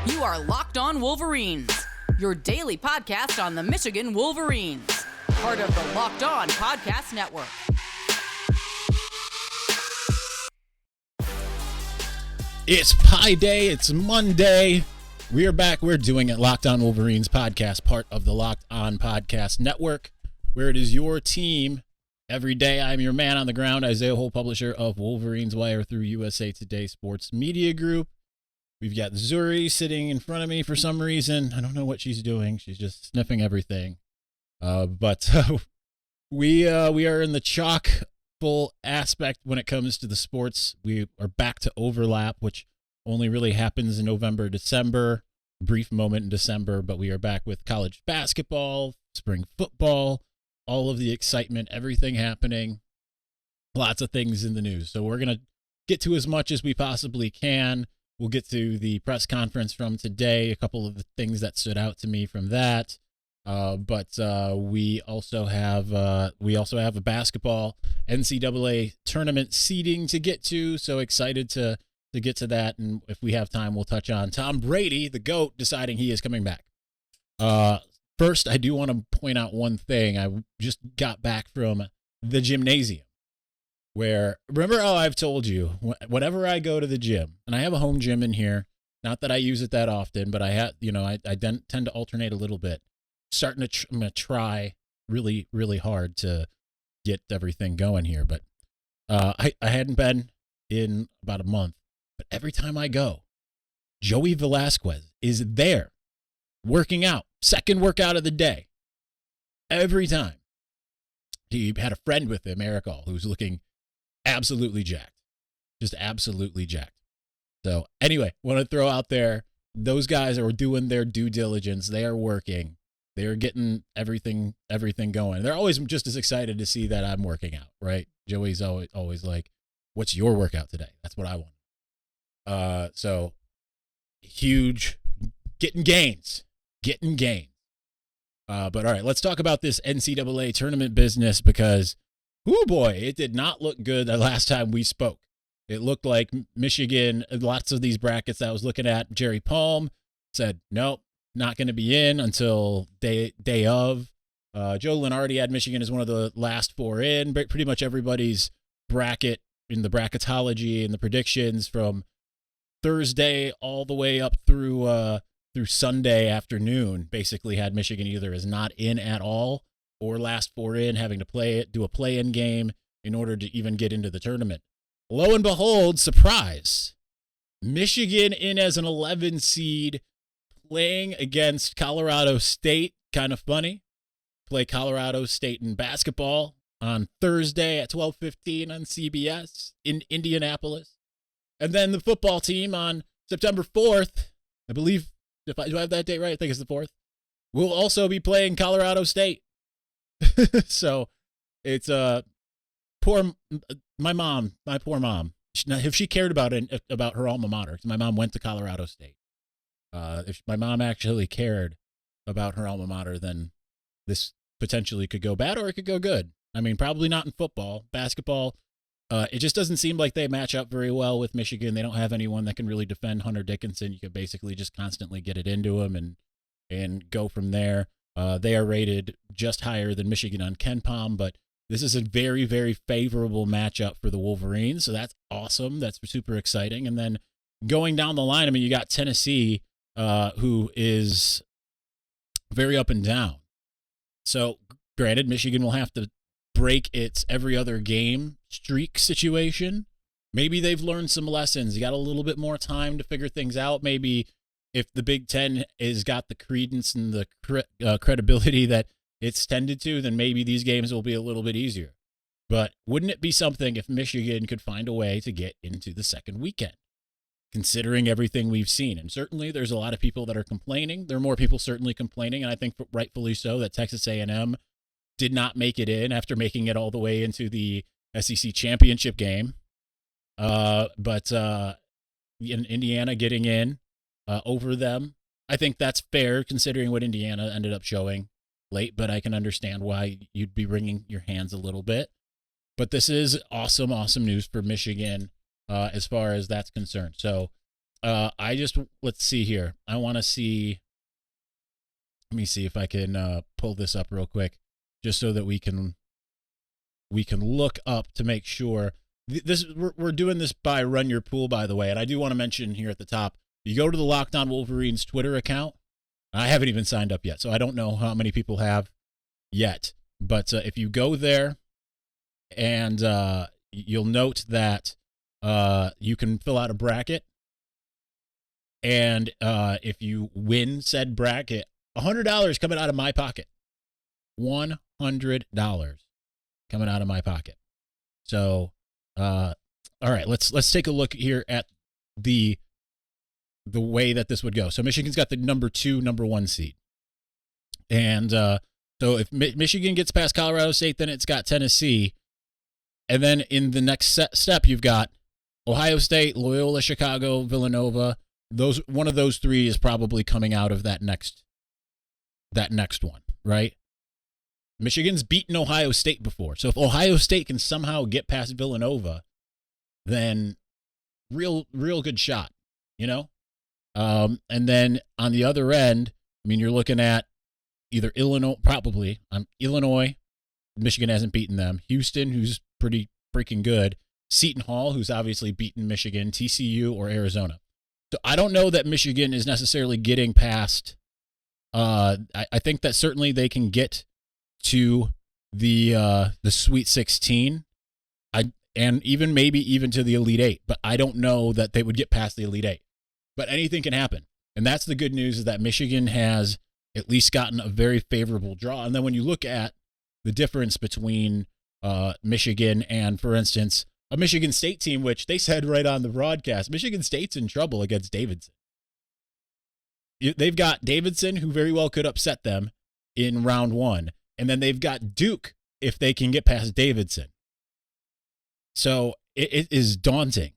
You are Locked On Wolverines, your daily podcast on the Michigan Wolverines, part of the Locked On Podcast Network. It's Pi Day. It's Monday. We are back. We're doing it. Locked On Wolverines podcast, part of the Locked On Podcast Network, where it is your team every day. I'm your man on the ground, Isaiah Hole, publisher of Wolverines Wire through USA Today Sports Media Group. We've got Zuri sitting in front of me for some reason. I don't know what she's doing. She's just sniffing everything. But we are in the chock full aspect when it comes to the sports. We are back to overlap, which only really happens in November, December, brief moment in December, but we are back with college basketball, spring football, all of the excitement, everything happening, lots of things in the news. So we're going to get to as much as we possibly can. We'll get to the press conference from today, a couple of the things that stood out to me from that. But we also have a basketball NCAA tournament seeding to get to. So excited to get to that. And if we have time, we'll touch on Tom Brady, the GOAT, deciding he is coming back. First, I do want to point out one thing. I just got back from the gymnasium. Where, remember how I've told you, whenever I go to the gym, and I have a home gym in here, not that I use it that often, but I tend to alternate a little bit. I'm going to try really, really hard to get everything going here, but I hadn't been in about a month, but every time I go, Joey Velasquez is there working out, second workout of the day, every time. He had a friend with him, Ericol, who's looking absolutely jacked, just absolutely jacked. So anyway, want to throw out there, those guys are doing their due diligence. They are working. They are getting everything going. They're always just as excited to see that I'm working out, right? Joey's always like, what's your workout today? That's what I want. So huge, getting gains. But all right, let's talk about this NCAA tournament business because oh boy, it did not look good the last time we spoke. It looked like Michigan, lots of these brackets I was looking at, Jerry Palm said, nope, not going to be in until day of. Joe Lenardi had Michigan as one of the last four in. Pretty much everybody's bracket in the bracketology and the predictions from Thursday all the way up through Sunday afternoon basically had Michigan either as not in at all or last four in, having to do a play-in game in order to even get into the tournament. Lo and behold, surprise, Michigan in as an 11 seed, playing against Colorado State. Kind of funny. Play Colorado State in basketball on Thursday at 12:15 on CBS in Indianapolis. And then the football team on September 4th, I believe, do I have that date right? I think it's the 4th, will also be playing Colorado State. So it's my poor mom. If she cared about her alma mater, because my mom went to Colorado State. If my mom actually cared about her alma mater, then this potentially could go bad or it could go good. I mean, probably not in football. Basketball, it just doesn't seem like they match up very well with Michigan. They don't have anyone that can really defend Hunter Dickinson. You could basically just constantly get it into him and go from there. They are rated just higher than Michigan on KenPom, but this is a very, very favorable matchup for the Wolverines. So that's awesome. That's super exciting. And then going down the line, I mean, you got Tennessee, who is very up and down. So granted, Michigan will have to break its every other game streak situation. Maybe they've learned some lessons. You got a little bit more time to figure things out. Maybe if the Big Ten has got the credence and the credibility that it's tended to, then maybe these games will be a little bit easier. But wouldn't it be something if Michigan could find a way to get into the second weekend, considering everything we've seen? And certainly there's a lot of people that are complaining. There are more people certainly complaining, and I think rightfully so, that Texas A&M did not make it in after making it all the way into the SEC championship game. But Indiana getting in over them, I think that's fair considering what Indiana ended up showing late, but I can understand why you'd be wringing your hands a little bit. But this is awesome news for Michigan as far as that's concerned. So let's see here. I want to see. Let me see if I can pull this up real quick, just so that we can look up to make sure. We're doing this by Run Your Pool, by the way, and I do want to mention here at the top. You go to the Locked On Wolverines Twitter account. I haven't even signed up yet, so I don't know how many people have yet. But if you go there, and you'll note that you can fill out a bracket, and if you win said bracket, $100 coming out of my pocket. $100 coming out of my pocket. So, all right, let's take a look here at the way that this would go. So Michigan's got the number 1 seed. And so if Michigan gets past Colorado State, then it's got Tennessee. And then in the next step, you've got Ohio State, Loyola, Chicago, Villanova. One of those three is probably coming out of that next one, right? Michigan's beaten Ohio State before. So if Ohio State can somehow get past Villanova, then real good shot, you know? And then on the other end, I mean, you're looking at either Illinois. Michigan hasn't beaten them. Houston, who's pretty freaking good. Seton Hall, who's obviously beaten Michigan. TCU or Arizona. So I don't know that Michigan is necessarily getting past. I think that certainly they can get to the Sweet 16. And maybe even to the Elite 8. But I don't know that they would get past the Elite 8. But anything can happen. And that's the good news, is that Michigan has at least gotten a very favorable draw. And then when you look at the difference between Michigan and, for instance, a Michigan State team, which they said right on the broadcast, Michigan State's in trouble against Davidson. They've got Davidson, who very well could upset them in round 1. And then they've got Duke if they can get past Davidson. So it is daunting.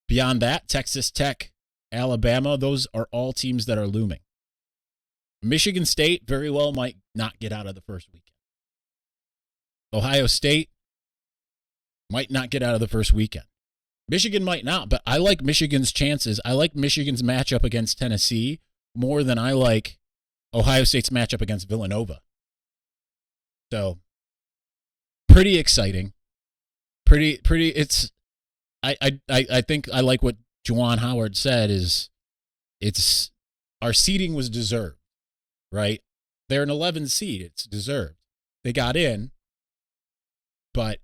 Beyond that, Texas Tech, Alabama, those are all teams that are looming. Michigan State very well might not get out of the first weekend. Ohio State might not get out of the first weekend. Michigan might not, but I like Michigan's chances. I like Michigan's matchup against Tennessee more than I like Ohio State's matchup against Villanova. So, pretty exciting. Pretty. It's. I think I like what Juwan Howard said. It's our seeding was deserved, right? They're an 11 seed. It's deserved. They got in, but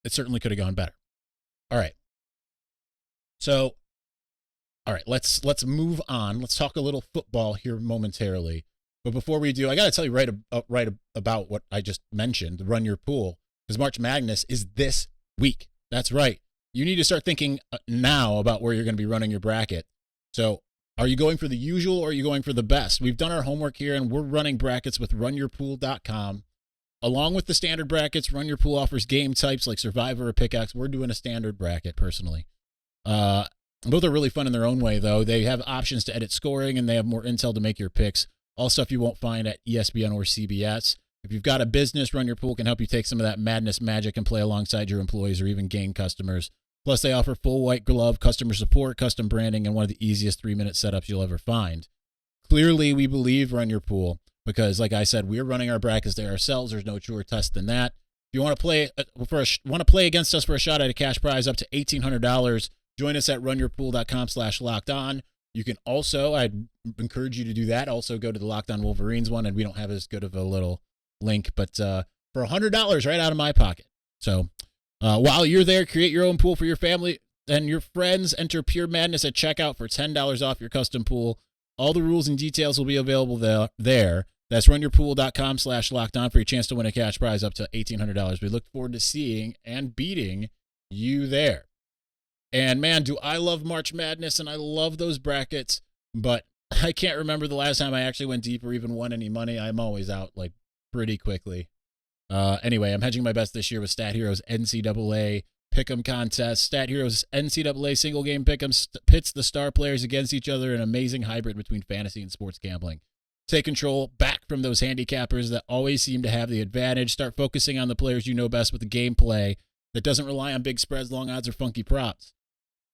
it certainly could have gone better. All right. So, all right, let's move on. Let's talk a little football here momentarily. But before we do, I got to tell you right about what I just mentioned, the Run Your Pool, because March Madness is this week. That's right. You need to start thinking now about where you're going to be running your bracket. So are you going for the usual or are you going for the best? We've done our homework here, and we're running brackets with runyourpool.com. Along with the standard brackets, Run Your Pool offers game types like Survivor or Pickaxe. We're doing a standard bracket, personally. Both are really fun in their own way, though. They have options to edit scoring, and they have more intel to make your picks. All stuff you won't find at ESPN or CBS. If you've got a business, Run Your Pool can help you take some of that madness magic and play alongside your employees or even gain customers. Plus, they offer full white glove customer support, custom branding, and one of the easiest 3-minute setups you'll ever find. Clearly, we believe Run Your Pool because, like I said, we're running our brackets there ourselves. There's no truer test than that. If you want to play against us for a shot at a cash prize up to $1,800, join us at runyourpool.com/lockedon. You can also, I'd encourage you to do that. Also, go to the Locked On Wolverines one, and we don't have as good of a little link, but for $100 right out of my pocket. So while you're there, create your own pool for your family and your friends. Enter Pure Madness at checkout for $10 off your custom pool. All the rules and details will be available there. That's runyourpool.com/lockedon for your chance to win a cash prize up to $1,800. We look forward to seeing and beating you there. And man, do I love March Madness, and I love those brackets, but I can't remember the last time I actually went deep or even won any money. I'm always out like pretty quickly. Anyway, I'm hedging my bets this year with Stat Heroes NCAA Pick'em contest. Stat Heroes NCAA single game Pick'em pits the star players against each other in an amazing hybrid between fantasy and sports gambling. Take control back from those handicappers that always seem to have the advantage. Start focusing on the players you know best with the gameplay that doesn't rely on big spreads, long odds, or funky props.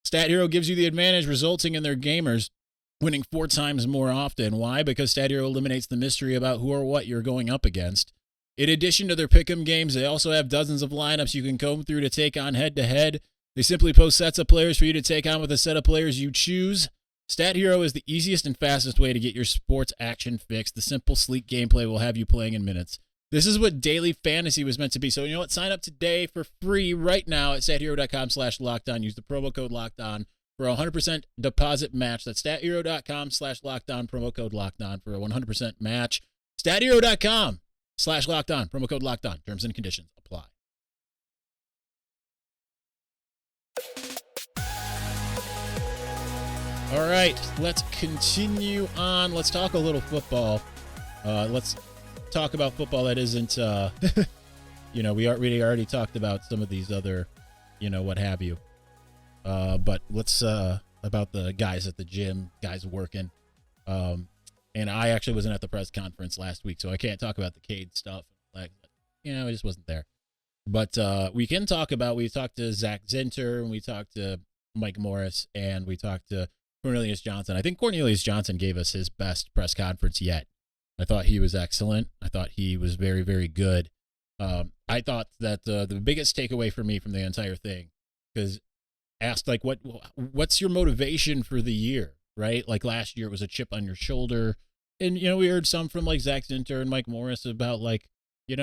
Stat Hero gives you the advantage, resulting in their gamers winning 4 times more often. Why? Because Stat Hero eliminates the mystery about who or what you're going up against. In addition to their pick'em games, they also have dozens of lineups you can comb through to take on head-to-head. They simply post sets of players for you to take on with a set of players you choose. Stat Hero is the easiest and fastest way to get your sports action fixed. The simple, sleek gameplay will have you playing in minutes. This is what daily fantasy was meant to be. So you know what? Sign up today for free right now at stathero.com/lockedon. Use the promo code LOCKEDON for a 100% deposit match. That's stathero.com/lockedon, promo code LOCKEDON for a 100% match. stathero.com/lockedon, promo code LOCKEDON. Terms and conditions apply. All right, let's continue on. Let's talk a little football. Let's talk about football that isn't, we already talked about some of these other, what have you. But let's, about the guys at the gym, guys working. And I actually wasn't at the press conference last week, so I can't talk about the Cade stuff. I just wasn't there. But we can talk about, we talked to Zach Zinter, and we talked to Mike Morris, and we talked to Cornelius Johnson. I think Cornelius Johnson gave us his best press conference yet. I thought he was excellent. I thought he was very, very good. I thought that the biggest takeaway for me from the entire thing, because asked like, what's your motivation for the year, right? Like last year it was a chip on your shoulder. And, we heard some from like Zach Zinter and Mike Morris about like, you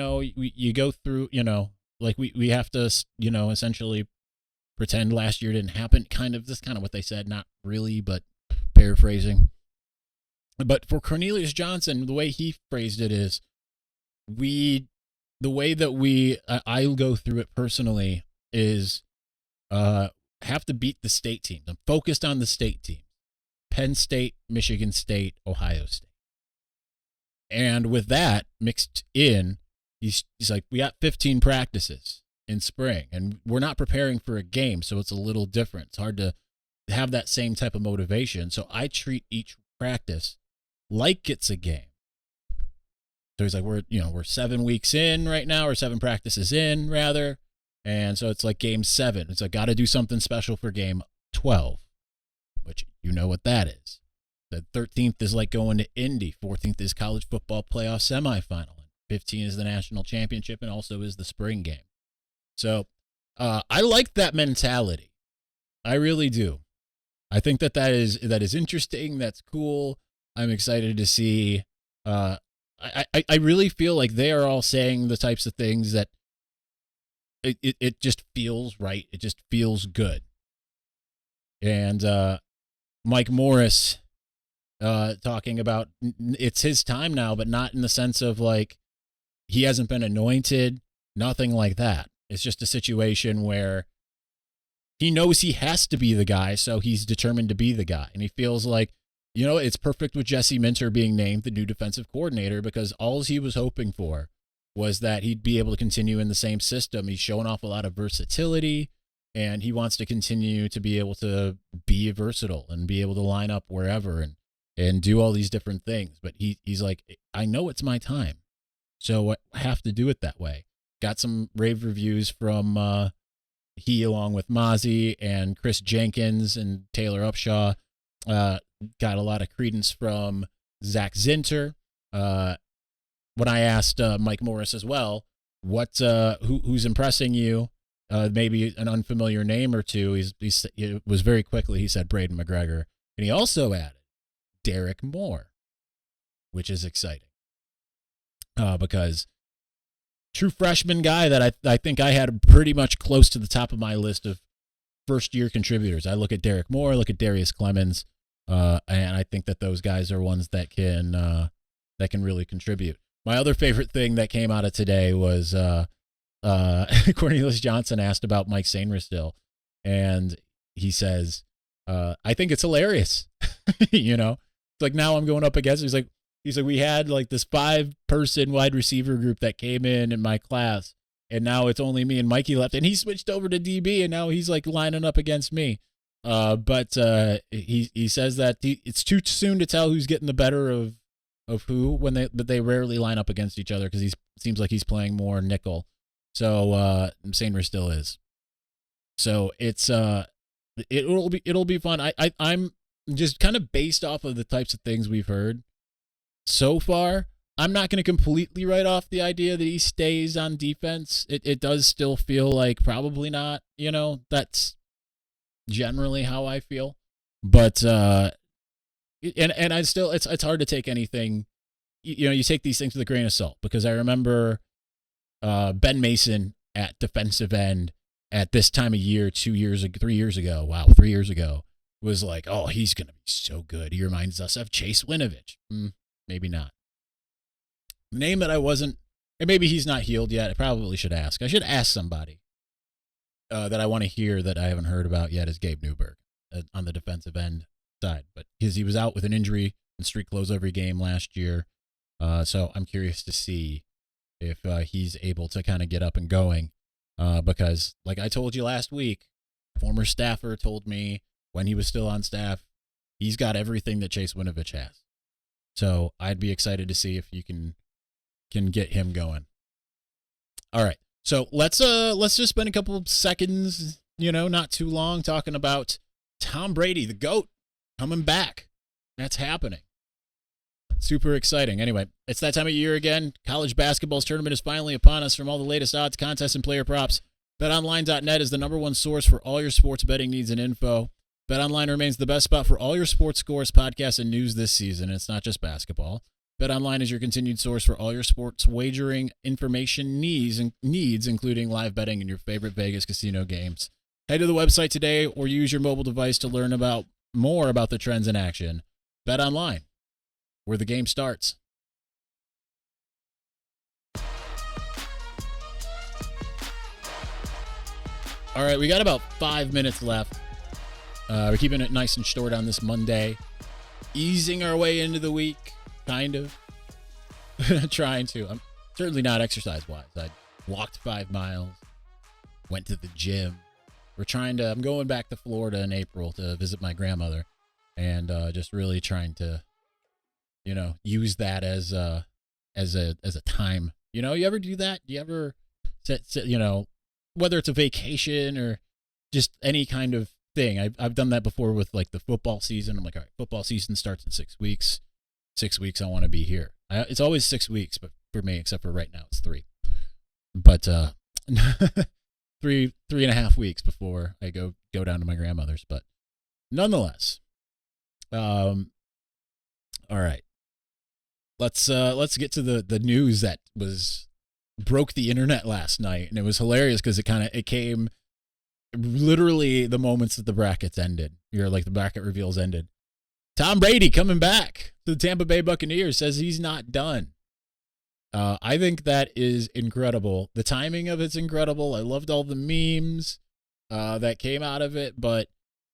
go through, like we have to, essentially pretend last year didn't happen. That's kind of what they said. Not really, but paraphrasing. But for Cornelius Johnson, the way he phrased it is I go through it personally is have to beat the state teams. I'm focused on the state teams. Penn State, Michigan State, Ohio State. And with that mixed in, he's like, we got 15 practices in spring, and we're not preparing for a game, so it's a little different. It's hard to have that same type of motivation. So I treat each practice like it's a game. So he's like, we're 7 weeks in right now, or 7 practices in rather. And so it's like game 7. It's like, got to do something special for game 12, which you know what that is. The 13th is like going to Indy. 14th is college football playoff semifinal. 15 is the national championship, and also is the spring game. So I like that mentality. I really do. I think that is interesting. That's cool. I'm excited to see. I really feel like they are all saying the types of things that it just feels right. It just feels good. And Mike Morris talking about it's his time now, but not in the sense of like he hasn't been anointed, nothing like that. It's just a situation where he knows he has to be the guy, so he's determined to be the guy. And he feels like, it's perfect with Jesse Minter being named the new defensive coordinator, because all he was hoping for was that he'd be able to continue in the same system. He's showing off a lot of versatility, and he wants to continue to be able to be versatile and be able to line up wherever and do all these different things. But he's like, I know it's my time, so I have to do it that way. Got some rave reviews from he, along with Mozzie and Chris Jenkins and Taylor Upshaw. Got a lot of credence from Zach Zinter. When I asked Mike Morris as well, who's impressing you, maybe an unfamiliar name or two, it was very quickly, he said Braden McGregor. And he also added Derek Moore, which is exciting because true freshman guy that I think I had pretty much close to the top of my list of first-year contributors. I look at Derek Moore, look at Darius Clemens, and I think that those guys are ones that can really contribute. My other favorite thing that came out of today was Cornelius Johnson asked about Mike Sainristil, and he says, I think it's hilarious. It's like, now I'm going up against him. He's like, we had like this 5-person wide receiver group that came in my class, and now it's only me and Mikey left, and he switched over to DB, and now he's like lining up against me. But he says that it's too soon to tell who's getting the better of who but they rarely line up against each other because it seems like he's playing more nickel. So Sainristil is. So it's it'll be fun. I'm just kind of based off of the types of things we've heard so far. I'm not going to completely write off the idea that he stays on defense. It does still feel like probably not. That's generally how I feel. But and I still it's hard to take anything. You take these things with a grain of salt, because I remember Ben Mason at defensive end at this time of year 3 years ago. 3 years ago was like, oh, he's going to be so good. He reminds us of Chase Winovich. Maybe not. The name that I wasn't, and maybe he's not healed yet. I probably should ask. I should ask somebody that I want to hear that I haven't heard about yet is Gabe Newberg on the defensive end side. But because he was out with an injury and streak close every game last year. So I'm curious to see if he's able to kind of get up and going. Because like I told you last week, former staffer told me when he was still on staff, he's got everything that Chase Winovich has. So I'd be excited to see if you can get him going. All right. So let's just spend a couple of seconds, not too long, talking about Tom Brady, the GOAT, coming back. That's happening. Super exciting. Anyway, it's that time of year again. College basketball's tournament is finally upon us. From all the latest odds, contests, and player props, BetOnline.net is the #1 source for all your sports betting needs and info. BetOnline remains the best spot for all your sports scores, podcasts, and news this season. It's not just basketball. BetOnline is your continued source for all your sports wagering information needs, including live betting and your favorite Vegas casino games. Head to the website today or use your mobile device to learn more about the trends in action. BetOnline, where the game starts. All right, we got about 5 minutes left. We're keeping it nice and short on this Monday. Easing our way into the week, kind of. Trying to. I'm certainly not exercise-wise. I walked 5 miles, went to the gym. I'm going back to Florida in April to visit my grandmother, and just really trying to, use that as a time. You ever do that? Do you ever set whether it's a vacation or just any kind of thing? I've done that before with like the football season. I'm like, all right, football season starts in 6 weeks. 6 weeks, I want to be here. It's always 6 weeks, but for me, except for right now, it's 3. But 3.5 weeks before I go down to my grandmother's. But nonetheless, all right. Let's get to the news that broke the internet last night, and it was hilarious because it came literally the moments that the brackets ended. The bracket reveals ended. Tom Brady coming back to the Tampa Bay Buccaneers, says he's not done. I think that is incredible. The timing of it's incredible. I loved all the memes that came out of it, but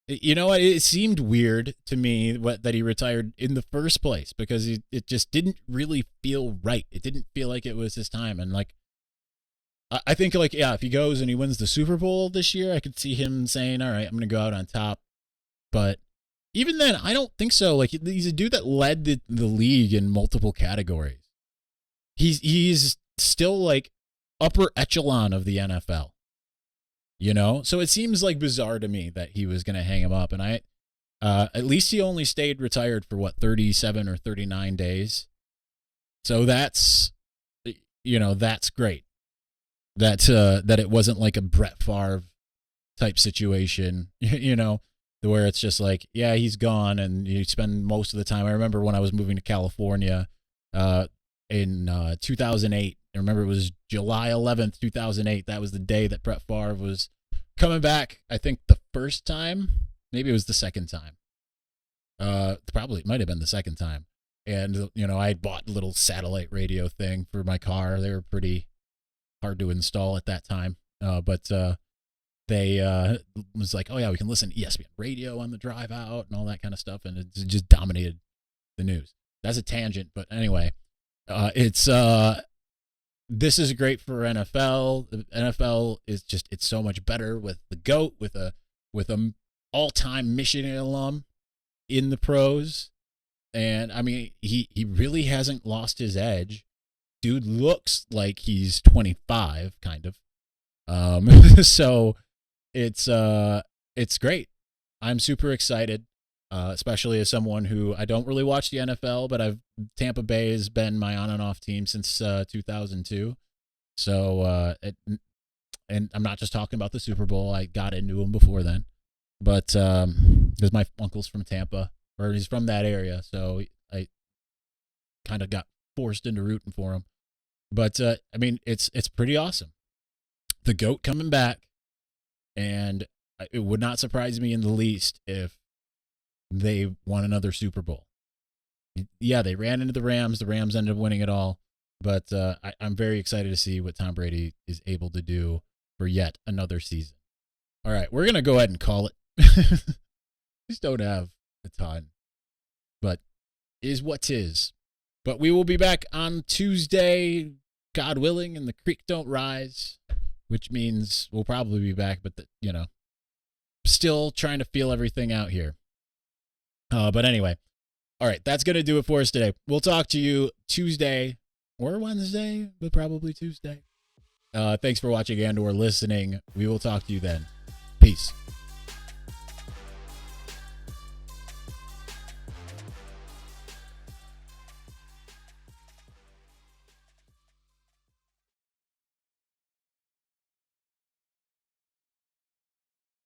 you know what? It seemed weird to me that he retired in the first place, because it just didn't really feel right. It didn't feel like it was his time. And I think if he goes and he wins the Super Bowl this year, I could see him saying, all right, I'm going to go out on top. But even then, I don't think so. He's a dude that led the league in multiple categories. He's still upper echelon of the NFL. So it seems bizarre to me that he was going to hang him up. And at least he only stayed retired for 37 or 39 days. So that's great. That it wasn't like a Brett Favre type situation, where it's just he's gone and you spend most of the time. I remember when I was moving to California, in 2008. I remember it was July 11th, 2008. That was the day that Brett Favre was coming back. I think the first time, maybe it was the second time. Probably it might have been the second time. And, I had bought a little satellite radio thing for my car. They were pretty hard to install at that time. But they was like, oh yeah, we can listen to ESPN radio on the drive out and all that kind of stuff. And it just dominated the news. That's a tangent. But anyway, this is great for NFL. The NFL is it's so much better with the GOAT, with a all-time Michigan alum in the pros. And I mean, he really hasn't lost his edge. Dude looks like he's 25, kind of. So it's great. I'm super excited, especially as someone who I don't really watch the NFL, but Tampa Bay has been my on and off team since 2002. So, and I'm not just talking about the Super Bowl. I got into them before then, but because my uncle's from Tampa, or he's from that area, so I kind of got forced into rooting for him. But I mean, it's pretty awesome. The GOAT coming back, and it would not surprise me in the least if they won another Super Bowl. Yeah, they ran into the Rams. The Rams ended up winning it all. But I'm very excited to see what Tom Brady is able to do for yet another season. All right, we're going to go ahead and call it. Just don't have a ton. But is what 'tis. But we will be back on Tuesday, God willing, and the creek don't rise, which means we'll probably be back, but, still trying to feel everything out here. But anyway, all right, that's going to do it for us today. We'll talk to you Tuesday or Wednesday, but probably Tuesday. Thanks for watching and or listening. We will talk to you then. Peace.